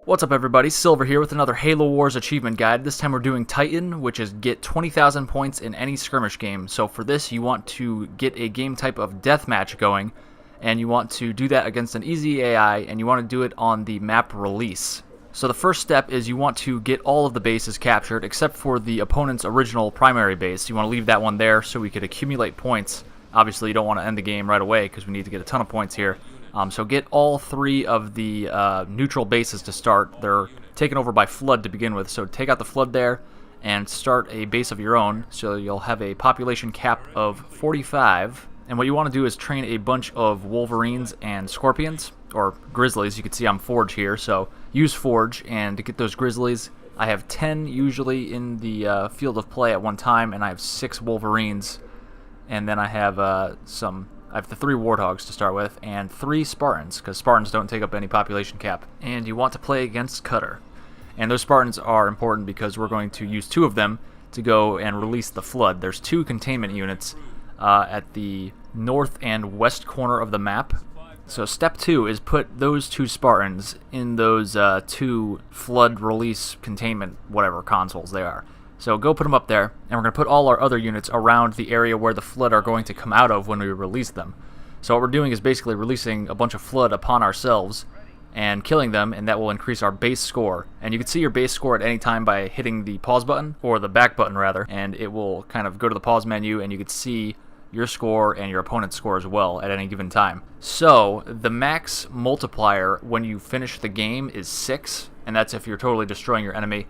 What's up everybody, Silver here with another Halo Wars achievement guide. This time we're doing Titan, which is get 20,000 points in any skirmish game. So for this you want to get a game type of Deathmatch going, and you want to do that against an easy AI, and you want to do it on the map release. So the first step is you want to get all of the bases captured except for the opponent's original primary base. You want to leave that one there so we could accumulate points. Obviously you don't want to end the game right away because we need to get a ton of points here. So get all three of the neutral bases to start. They're taken over by flood to begin with, so take out the flood there and start a base of your own. So you'll have a population cap of 45. And what you want to do is train a bunch of Wolverines and Scorpions, or Grizzlies. You can see I'm Forge here, so use Forge. And to get those Grizzlies, I have 10 usually in the field of play at one time, and I have 6 Wolverines. And then I have I have the 3 Warthogs to start with, and 3 Spartans, because Spartans don't take up any population cap. And you want to play against Cutter. And those Spartans are important because we're going to use 2 of them to go and release the flood. There's 2 containment units at the north and west corner of the map. So step 2 is put those 2 Spartans in those 2 flood release containment whatever consoles they are. So go put them up there, and we're going to put all our other units around the area where the flood are going to come out of when we release them. So what we're doing is basically releasing a bunch of flood upon ourselves and killing them, and that will increase our base score. And you can see your base score at any time by hitting the pause button, or the back button rather, and it will kind of go to the pause menu, and you can see your score and your opponent's score as well at any given time. So the max multiplier when you finish the game is 6, and that's if you're totally destroying your enemy.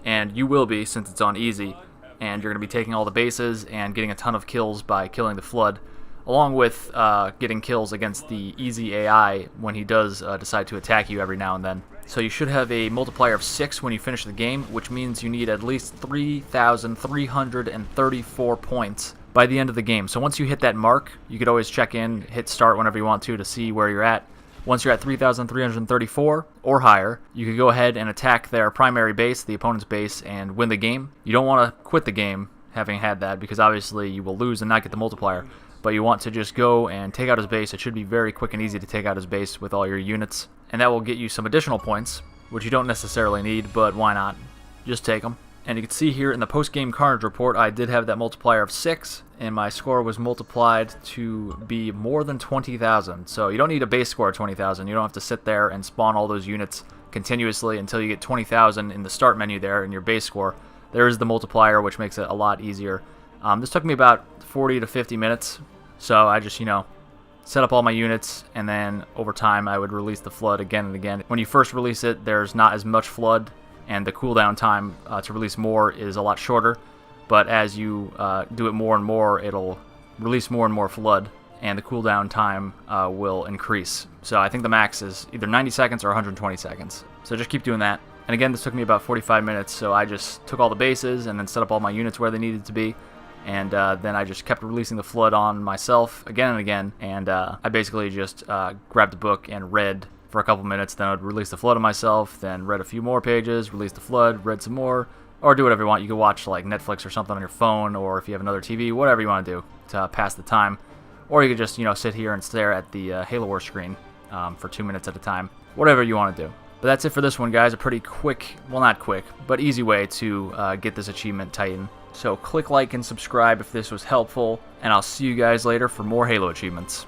And you will be, since it's on easy, and you're going to be taking all the bases and getting a ton of kills by killing the flood, along with getting kills against the easy AI when he does decide to attack you every now and then. So you should have a multiplier of 6 when you finish the game, which means you need at least 3,334 points by the end of the game. So once you hit that mark, you could always check in, hit start whenever you want to see where you're at. Once you're at 3,334 or higher, you can go ahead and attack their primary base, the opponent's base, and win the game. You don't want to quit the game having had that, because obviously you will lose and not get the multiplier. But you want to just go and take out his base. It should be very quick and easy to take out his base with all your units. And that will get you some additional points, which you don't necessarily need, but why not? Just take them. And you can see here in the post-game Carnage report, I did have that multiplier of 6, and my score was multiplied to be more than 20,000. So you don't need a base score of 20,000. You don't have to sit there and spawn all those units continuously until you get 20,000 in the start menu there in your base score. There is the multiplier, which makes it a lot easier. This took me about 40 to 50 minutes, so I just, set up all my units, and then over time I would release the flood again and again. When you first release it, there's not as much flood, and the cooldown time to release more is a lot shorter, but as you do it more and more, it'll release more and more flood, and the cooldown time will increase. So I think the max is either 90 seconds or 120 seconds. So just keep doing that. And again, this took me about 45 minutes, so I just took all the bases and then set up all my units where they needed to be, and then I just kept releasing the flood on myself again and again, and I basically just grabbed a book and read for a couple minutes, then I'd release the flood on myself, then read a few more pages, release the flood, read some more, or do whatever you want. You can watch like Netflix or something on your phone, or if you have another TV, whatever you want to do to pass the time. Or you could just, sit here and stare at the Halo Wars screen for 2 minutes at a time. Whatever you want to do. But that's it for this one, guys. A pretty quick, well not quick, but easy way to get this achievement Titan. So click like and subscribe if this was helpful, and I'll see you guys later for more Halo achievements.